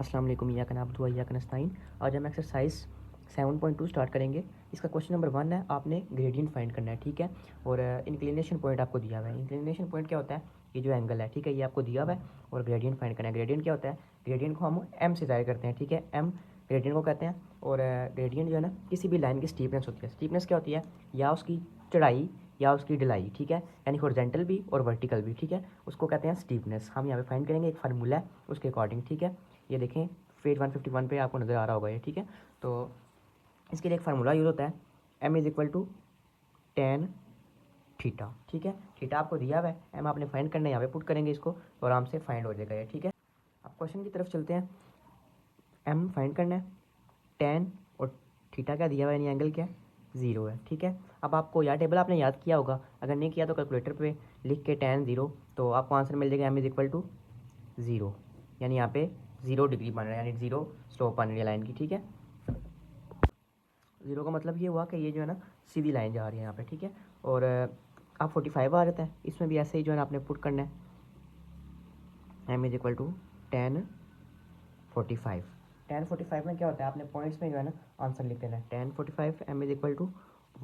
अस्सलाम वालेकुम या कनाबतु या कनस्ताइन। आज हम एक्सरसाइज 7.2 स्टार्ट करेंगे। इसका क्वेश्चन नंबर 1 है, आपने ग्रेडियंट फाइंड करना है, ठीक है। और इंक्लिनेशन पॉइंट आपको दिया हुआ है। इंक्लिनेशन पॉइंट क्या होता है? ये जो एंगल है, ठीक है, ये आपको दिया हुआ है। और ग्रेडियंट फाइंड करना है। ग्रेडियंट क्या होता है? ग्रेडियंट को हम एम से ज़ाहिर करते हैं, ठीक है। एम ग्रेडियंट को कहते हैं। और ग्रेडियंट जो है ना, किसी भी लाइन की स्टीपनेस होती है। स्टीपनेस क्या होती है? या उसकी चढ़ाई या उसकी ढलाई, ठीक है, यानी हॉरिजॉन्टल भी और वर्टिकल भी, ठीक है, उसको कहते हैं स्टीपनेस। हम यहाँ पे फाइंड करेंगे, एक फार्मूला है उसके अकॉर्डिंग, ठीक है। ये देखें, पेज 151 पे आपको नज़र आ रहा होगा ये, ठीक है। तो इसके लिए एक फार्मूला यूज़ होता है, m is equal to tan theta, ठीक है। थीटा आपको दिया हुआ है, एम आपने फाइंड करना है, यहाँ पे पुट करेंगे इसको तो आराम से फाइंड हो जाएगा ये, ठीक है। अब क्वेश्चन की तरफ चलते हैं। एम फाइंड करना है, टेन और थीटा क्या दिया हुआ है, यानी एंगल क्या है, ज़ीरो है, ठीक है। अब आपको यह टेबल आपने याद किया होगा, अगर नहीं किया तो कैलकुलेटर पे लिख के टेन ज़ीरो, तो आपको आंसर मिल जाएगा m is equal to zero, यानी यहाँ पे 0 डिग्री बन रहा है, यानी ज़ीरो स्लोप बन रही है लाइन की, ठीक है। ज़ीरो का मतलब ये हुआ कि ये जो है ना सीधी लाइन जा रही है यहाँ पे, ठीक है। और आप 45 आ जाता है, इसमें भी ऐसे ही जो है ना आपने पुट करना है, एम इज इक्वल टू 10 45। 10 45 में क्या होता है, आपने पॉइंट्स में जो है ना आंसर लिख देना है। 10 45 एम इज इक्वल टू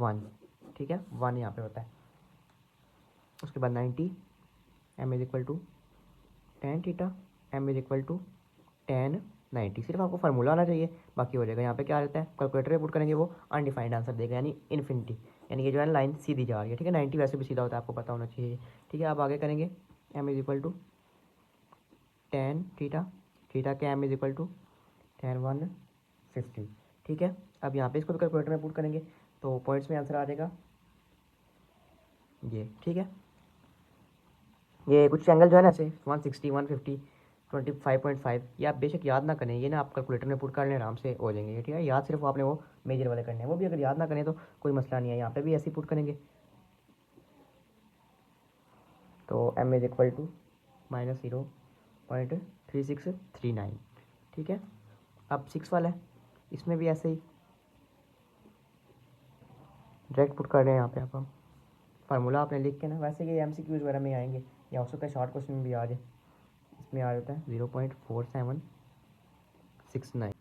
1, ठीक है, 1 यहाँ पे होता है। उसके बाद 90 m is equal to 10 theta, m is equal to 10 90। सिर्फ आपको फार्मूला आना चाहिए, बाकी हो जाएगा। यहाँ पे क्या रहता है, कैलकुलेटर में पुट करेंगे वो अनडिफाइंड आंसर देगा, यानी इन्फिनिटी, यानी ये जो है लाइन सीधी जा रही है, ठीक है। 90 वैसे भी सीधा होता है, आपको पता होना चाहिए, ठीक है। आप आगे करेंगे, m is equal to 10 theta, theta के एम इज इक्वल टू 10 150, ठीक है। अब यहाँ पे इसको भी कैलकुलेटर में पुट करेंगे तो पॉइंट्स में आंसर आ जाएगा ये, ठीक है। ये कुछ एंगल जो है ना ऐसे 160 150 25.5, ये आप बेशक याद ना करें, ये ना आप कैलकुलेटर में पुट कर लें, आराम से हो जाएंगे ये, ठीक है। याद सिर्फ आपने वो मेजर वाले करने हैं, वो भी अगर याद ना करें तो कोई मसला नहीं है, यहाँ पे भी ऐसे ही पुट करेंगे। तो एम इज इक्वल टू -0.3639, ठीक है। अब 6 वाला है, इसमें भी ऐसे ही डायरेक्ट पुट कर रहे हैं यहाँ पे आप। हम फार्मूला आपने लिख के ना, वैसे ये MCQs वगैरह में आएंगे या हो सकता है शॉर्ट क्वेश्चन में भी आ जाए, इसमें आ जाता है 0.4769।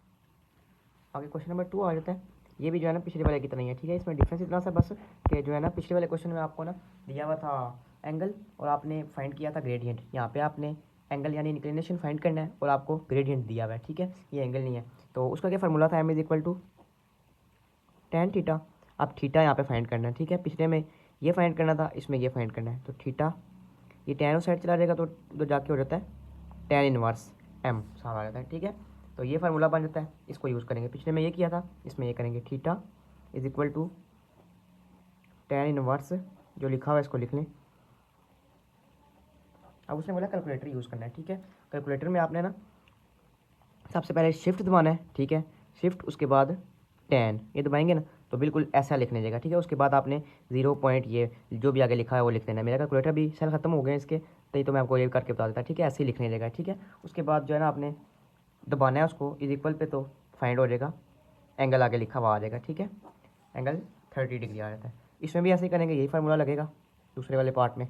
आगे क्वेश्चन नंबर 2 आ जाता है। ये भी जो है ना पिछले वाले की तरह ही है, ठीक है। इसमें डिफरेंस इतना सा बस कि जो है ना पिछले वाले क्वेश्चन में आपको ना दिया हुआ था एंगल और आपने फाइंड किया था ग्रेडियंट। यहाँ पे आपने एंगल यानी इंक्लिनेशन फाइंड करना है और आपको ग्रेडियंट दिया हुआ है, ठीक है, ये एंगल नहीं है। तो उसका क्या फार्मूला था, m is equal to 10 theta. अब थीटा यहाँ पे फाइंड करना है, ठीक है। पिछले में ये फाइंड करना था, इसमें ये फाइंड करना है। तो थीटा, ये टेन उस साइड चला जाएगा तो जाके हो जाता है टेन इनवर्स एम सारा आ जाता है, ठीक है। तो ये फार्मूला बन जाता है, इसको यूज़ करेंगे। पिछले में ये किया था, इसमें ये करेंगे। Theta is equal to tan inverse, जो लिखा हुआ है इसको लिख लें। अब उसने बोला कैलकुलेटर यूज़ करना है, ठीक है। कैलकुलेटर में आपने ना सबसे पहले शिफ्ट दबाना है, ठीक है। शिफ्ट, उसके बाद 10 ये दबाएंगे ना तो बिल्कुल ऐसा लिखने जाएगा, ठीक है। उसके बाद आपने 0 पॉइंट ये जो भी आगे लिखा है वो लिख देना है। मेरा कैलकुलेटर भी सेल खत्म हो गए इसके, तो मैं आपको ये करके बता देता, ठीक है। ऐसे ही लिखने जाएगा, ठीक है। उसके बाद जो है ना आपने दबाना है उसको इज इक्वल पे, तो फाइंड हो जाएगा, एंगल आगे लिखा हुआ आ जाएगा, ठीक है। एंगल 30 डिग्री आ जाता है। इसमें भी ऐसे ही करेंगे, यही फार्मूला लगेगा दूसरे वाले पार्ट में।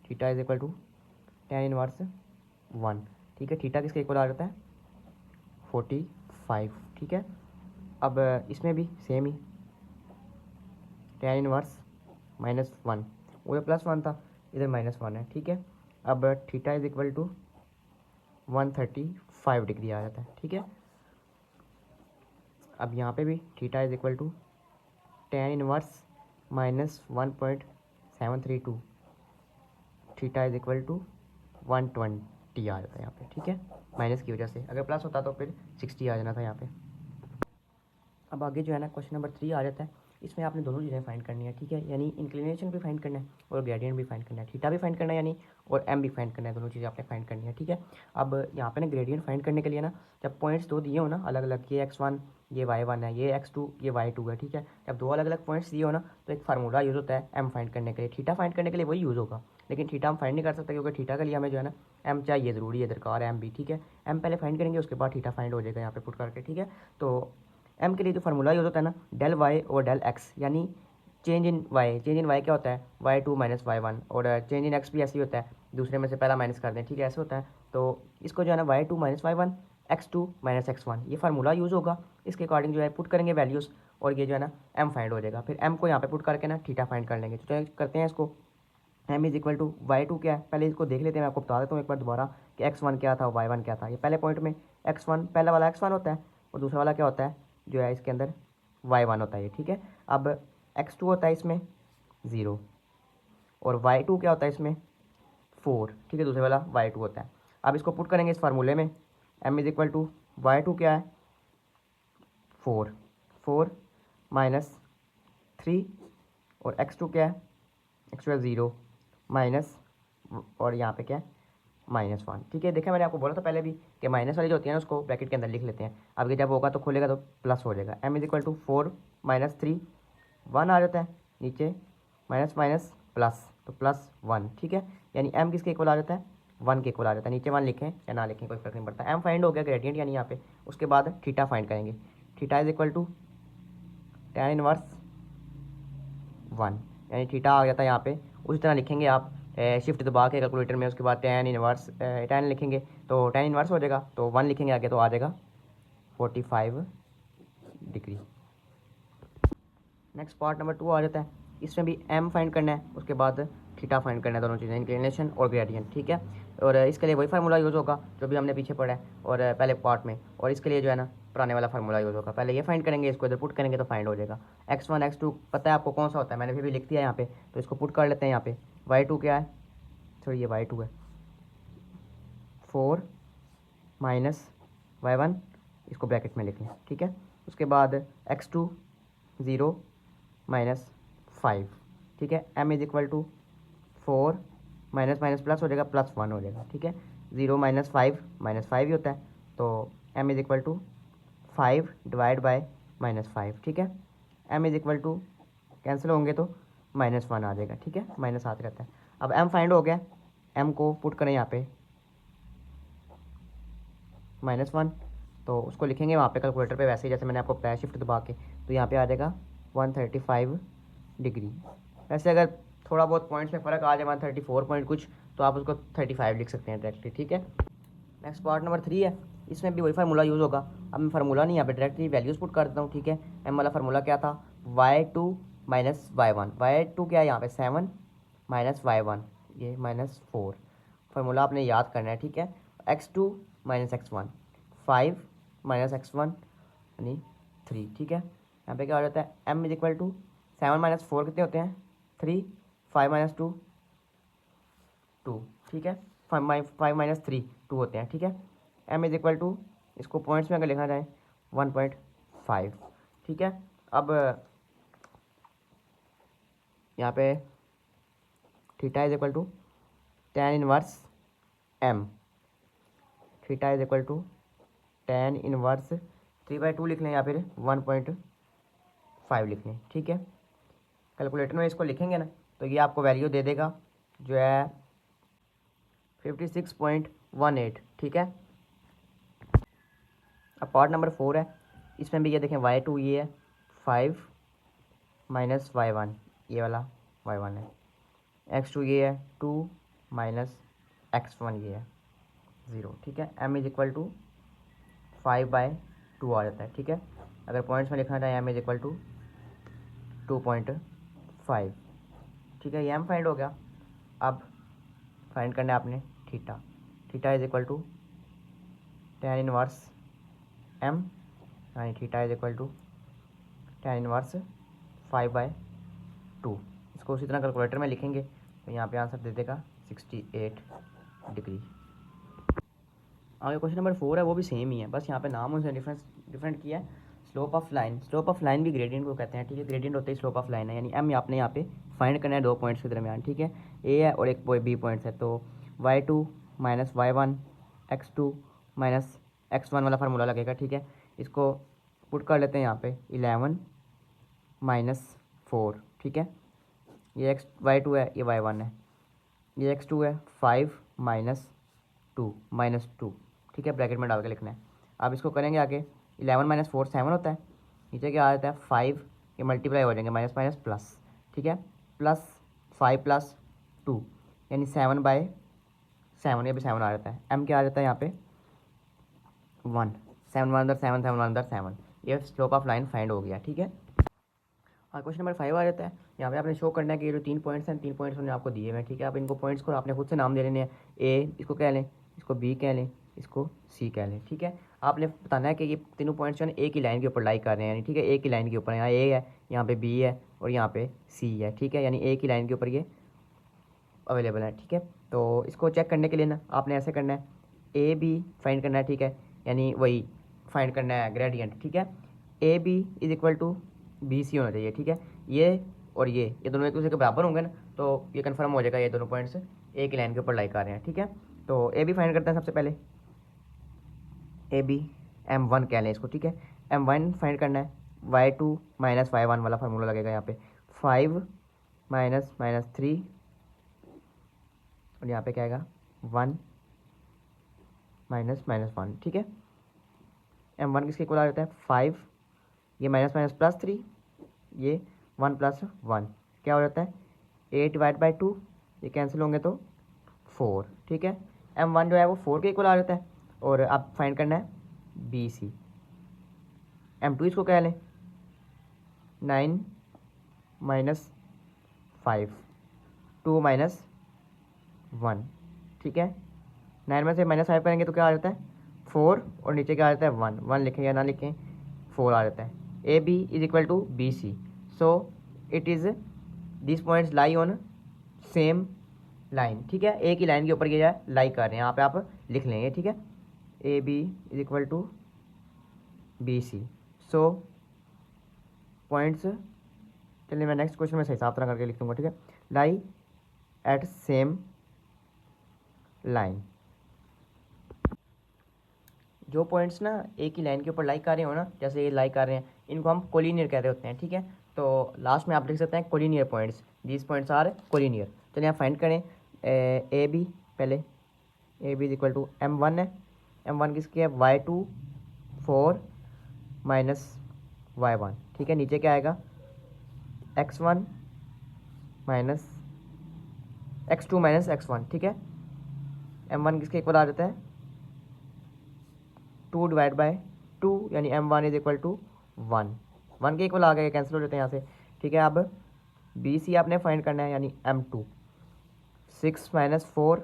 Theta is equal to tan inverse 1, ठीक है। थीटा किसके इक्वल आ जाता है 45, ठीक है। अब इसमें भी सेम ही टेन इनवर्स -1, वो +1 था, इधर -1 है, ठीक है। अब theta is equal to 135 degree आ जाता है, ठीक है। अब यहाँ पे भी theta is equal to tan inverse -1.732, theta is equal to 120 आ जाता है यहाँ पे, ठीक है। माइनस की वजह से, अगर प्लस होता तो फिर 60 आ जाना था यहाँ पे। अब आगे जो है ना क्वेश्चन नंबर 3 आ जाता है। इसमें आपने दोनों चीज़ें फाइंड करनी है, ठीक है, यानी इंक्लिनेशन भी फाइंड करना है और ग्रेडियंट भी फाइंड करना है। थीटा भी फाइंड करना है यानी, और एम भी फाइंड करना है, दोनों चीज़ें आपने फाइंड करनी है, ठीक है। अब यहाँ पे ना ग्रेडियंट फाइंड करने के लिए ना, जब पॉइंट्स दो दिए हो ना अलग अलग, ये x1 ये y1 है, ये x2 ये y2 है, ठीक है। जब दो अलग अलग पॉइंट्स दिए हो ना तो एक फार्मूला यूज़ होता है एम फाइंड करने के लिए। थीटा फाइंड करने के लिए वही यूज़ होगा, लेकिन थीटा हम फाइंड नहीं कर सकते क्योंकि थीटा के लिए हमें जो है ना एम चाहिए, ज़रूरी है, दरकार है एम भी, ठीक है। एम पहले फाइंड करेंगे, उसके बाद थीटा फाइंड हो जाएगा यहाँ पे पुट करके, ठीक है। तो एम के लिए जो फार्मूला यूज़ होता है ना, डेल वाई और डेल एक्स, यानी change in y. Change in y क्या होता है y2 - y1, और चेंज इन एक्स भी ऐसे ही होता है, दूसरे में से पहला माइनस कर दें, ठीक है, ऐसे होता है। तो इसको जो है ना y2 minus Y one x2 minus x1 ये फार्मूला यूज़ होगा। इसके अकॉर्डिंग जो है पुट करेंगे वैल्यूज़ और ये जो है ना m फाइंड हो जाएगा। फिर m को यहाँ पे पुट करके ना थीटा फाइंड कर लेंगे। तो करते हैं इसको। m is equal to y2 क्या है, पहले इसको देख लेते हैं। मैं आपको बता देता हूँ एक बार दोबारा कि x1 क्या था, y1 क्या था। ये पहले पॉइंट में x1 पहला वाला x1 होता है और दूसरा वाला क्या होता है जो है इसके अंदर y1 होता है ये, ठीक है। अब x2 होता है इसमें 0 और y2 क्या होता है इसमें 4, ठीक है। दूसरे वाला y2 होता है। अब इसको पुट करेंगे इस फार्मूले में। m is equal to y2 क्या है 4 माइनस 3 और x2 क्या है, x2 है 0 माइनस और यहाँ पे क्या है -1, ठीक है। देखा मैंने आपको बोला था पहले भी कि माइनस वाली जो होती है ना उसको ब्रैकेट के अंदर लिख लेते हैं। अब ये जब होगा तो खोलेगा तो प्लस हो जाएगा। m is equal to 4 minus 3 1 आ जाता है नीचे, माइनस माइनस प्लस तो +1, ठीक है। यानी m किसके इक्वल आ जाता है 1 के इक्वल आ जाता है। नीचे 1 लिखें या ना लिखें कोई फर्क नहीं पड़ता। m फाइंड हो गया ग्रेडियंट यानी यहाँ पे। उसके बाद थीटा फाइंड करेंगे। Theta is equal to tan inverse 1, यानी थीटा आ जाता है यहाँ पे। उसी तरह लिखेंगे आप शिफ्ट दबा के कैलकुलेटर में, उसके बाद tan लिखेंगे तो tan इनवर्स हो जाएगा, तो 1 लिखेंगे आगे तो आ जाएगा 45 डिग्री। नेक्स्ट पार्ट नंबर 2 आ जाता है। इसमें भी m फाइंड करना है, उसके बाद थीटा फाइंड करना है, दोनों चीज़ें इंक्लिनेशन और ग्रेडियंट, ठीक है। और इसके लिए वही फार्मूला यूज़ होगा जो भी हमने पीछे पढ़ा है और पहले पार्ट में। और इसके लिए जो है ना पुराने वाला फार्मूला यूज़ होगा। पहले ये फाइंड करेंगे, इसको इधर पुट करेंगे तो फाइंड हो जाएगा। x1 x2 पता है आपको कौन सा होता है, मैंने भी लिख दिया यहाँ पे, तो इसको पुट कर लेते हैं यहाँ पे। y2 क्या है, सॉरी ये y2 है 4 माइनस y1, इसको ब्रैकेट में लिख लें, ठीक है। उसके बाद x2 0 -5, ठीक है। m is equal to 4 minus minus plus हो जाएगा, +1 हो जाएगा, ठीक है। 0 - 5 ही होता है, तो m is equal to 5 divide by -5, ठीक है। m is equal to cancel होंगे तो -1 आ जाएगा, ठीक है, माइनस हाथ रहता है। अब m फाइंड हो गया, m को पुट करें यहाँ पे -1, तो उसको लिखेंगे वहाँ पे कैलकुलेटर पे वैसे ही जैसे मैंने आपको बताया शिफ्ट दबा के, तो यहाँ पे आ जाएगा 135 डिग्री। वैसे अगर थोड़ा बहुत पॉइंट्स में फ़र्क आ जाए 134 पॉइंट कुछ, तो आप उसको 35 लिख सकते हैं डायरेक्टली, ठीक है। नेक्स्ट पार्ट नंबर 3 है। इसमें भी वही फार्मूला यूज़ होगा। अब मैं फार्मूला नहीं यहाँ पे डायरेक्टली वैल्यूज़ पुट कर देता हूँ, ठीक है। m वाला फार्मूला क्या था y2 माइनस y1, y2 क्या है यहाँ पे 7 माइनस y1 ये -4। फार्मूला आपने याद करना है, ठीक है। x2 minus x1 5 minus x1 यानी 3, ठीक है। यहाँ पे क्या हो जाता है m is equal to 7 minus 4 कितने होते हैं 3, 5 माइनस 2 2, ठीक है। 5 माइनस 3 2 होते हैं, ठीक है। m इज इक्वल टू इसको पॉइंट्स में अगर लिखा जाए 1.5, ठीक है। अब यहाँ पे theta is equal to tan inverse m, theta is equal to tan inverse 3/2 लिख लें या फिर 1.5 लिख लें, ठीक है। कैलकुलेटर में इसको लिखेंगे ना तो ये आपको वैल्यू दे देगा जो है 56.18, ठीक है। अब पार्ट नंबर 4 है। इसमें भी ये देखें y2 ये है 5 माइनस y1 ये वाला y1 है, x2 ये है 2 माइनस x1 ये है 0, ठीक है। m इज इक्वल टू 5/2 आ जाता है, ठीक है। अगर पॉइंट्स में लिखना चाहे m इज इक्वल टू 2.5, ठीक है। ये m फाइंड हो गया। अब फाइंड करना है आपने theta. Theta is equal to tan inverse m, यानी theta is equal to tan inverse 5/2। इसको उसी तरह कैलकुलेटर में लिखेंगे तो यहाँ पे आंसर दे देगा 68 डिग्री। आगे क्वेश्चन नंबर 4 है, वो भी सेम ही है, बस यहाँ पे नाम उनसे डिफरेंट किया है। Slope of line, slope of line भी ग्रेडियंट को कहते हैं, ठीक है। ग्रेडियंट होते ही स्लोप ऑफ लाइन है, यानी m आपने यहाँ पे फाइंड करना है 2 पॉइंट्स के दरमियान, ठीक है। a है और एक b पॉइंट्स है, तो y2 minus y1 x2 minus x1 वाला फार्मूला लगेगा, ठीक है। इसको पुट कर लेते हैं यहाँ पे 11 माइनस 4, ठीक है। ये y2 है, ये y1 है, ये x2 है 5 -2, ठीक है। ब्रैकेट में डाल के लिखना है। अब इसको करेंगे आगे 11 माइनस 4 7 होता है, नीचे क्या आ जाता है 5, ये मल्टीप्लाई हो जाएंगे माइनस माइनस प्लस, ठीक है। +5 + 2 यानी 7, ये भी 7 आ जाता है। m क्या आ जाता है यहाँ पे 1, 7 1 अंदर 7, 7 1 अंदर 7, ये स्लोप ऑफ लाइन फाइंड हो गया। ठीक है, और क्वेश्चन नंबर 5 आ जाता है। यहाँ पे आपने शो करना है कि ये जो 3 पॉइंट्स हैं, 3 पॉइंट्स उन्होंने आपको दिए हुए हैं। ठीक है, आप इनको पॉइंट्स को आपने खुद से नाम दे लेने हैं। ए इसको कह लें, इसको बी कह लें, इसको सी कह लें। ठीक है, आपने बताना है कि ये तीनों पॉइंट्स जो है एक ही लाइन के ऊपर लाई कर रहे हैं, यानी ठीक है एक ही लाइन के ऊपर, यहाँ ए है, यहाँ पे बी है और यहाँ पे सी है। ठीक है, यानी एक ही लाइन के ऊपर ये अवेलेबल है। ठीक है, तो इसको चेक करने के लिए ना आपने ऐसे करना है, ए बी फाइंड करना है। ठीक है, यानी वही फाइंड करना है ग्रेडियंट। ठीक है, A B is equal to B C होना चाहिए। ठीक है, ये और ये दोनों एक दूसरे के बराबर होंगे ना, तो ये कन्फर्म हो जाएगा ये दोनों पॉइंट्स एक ही लाइन के ऊपर लाई कर रहे हैं। ठीक है, तो ए बी फाइंड करते हैं सबसे पहले, ए बी M1 कह लें इसको। ठीक है, M1 फाइंड करना है, y2 माइनस y1 वाला फार्मूला लगेगा यहाँ पे, 5 माइनस माइनस 3 और यहाँ पे क्या आएगा 1 माइनस माइनस 1। ठीक है, M1 किसके इक्वल आ जाता है 5, ये माइनस माइनस प्लस 3, ये 1 प्लस 1 क्या हो जाता है 8 डिवाइड बाई 2, ये कैंसिल होंगे तो 4। ठीक है, M1 जो है वो 4 के इक्वल आ जाता है। और अब फाइंड करना है BC, M2 इसको कह लें 9 माइनस 5, 2 माइनस 1। ठीक है, 9 में से माइनस 5 करेंगे तो क्या आ जाता है 4 और नीचे क्या आ जाता है 1, 1 लिखें या ना लिखें 4 आ जाता है। A B is equal to B C, so it is this points lie on same line. ठीक है, एक ही लाइन के ऊपर ये लाई कर रहे हैं, यहाँ पे आप लिख लेंगे। ठीक है, A B is equal to B C, so points, चलिए मैं नेक्स्ट क्वेश्चन में सही साफ तरह करके लिख दूँगा। ठीक है, लाई एट सेम लाइन, जो पॉइंट्स ना एक ही लाइन के ऊपर लाई कर रहे हो ना, जैसे ये लाई कर रहे हैं, इनको हम कोलिनियर कह रहे होते हैं। ठीक है, तो लास्ट में आप लिख सकते हैं collinear points, these points are collinear. चलिए आप फाइंड करें ए बी, पहले A B is equal to M1 है, M1 किसकी है y2 4 माइनस y1। ठीक है, नीचे क्या आएगा x1 minus x2 minus x1। ठीक है, M1 किसके इक्वल आ जाता है 2 डिवाइड बाई 2, यानी M1 इज इक्वल टू 1, 1 के इक्वल आ गए, कैंसिल हो जाते हैं यहाँ से। ठीक है, अब बी सी आपने फाइंड करना है, यानी M2 6 minus 4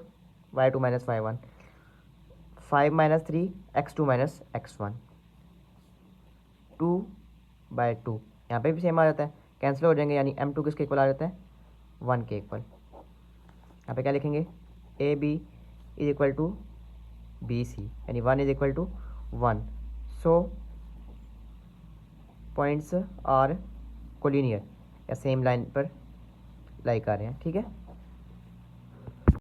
y2 minus y1, 5 minus 3 x2 minus x1, 2 by 2, यहाँ पे भी सेम आ जाता है, कैंसिल हो जाएंगे, यानी M2 किसके इक्वल आ जाता है 1 के इक्वल। यहाँ पे क्या लिखेंगे A B is equal to B C, यानी 1 is equal to 1, so points are collinear या सेम लाइन पर लाई कर रहे हैं। ठीक है।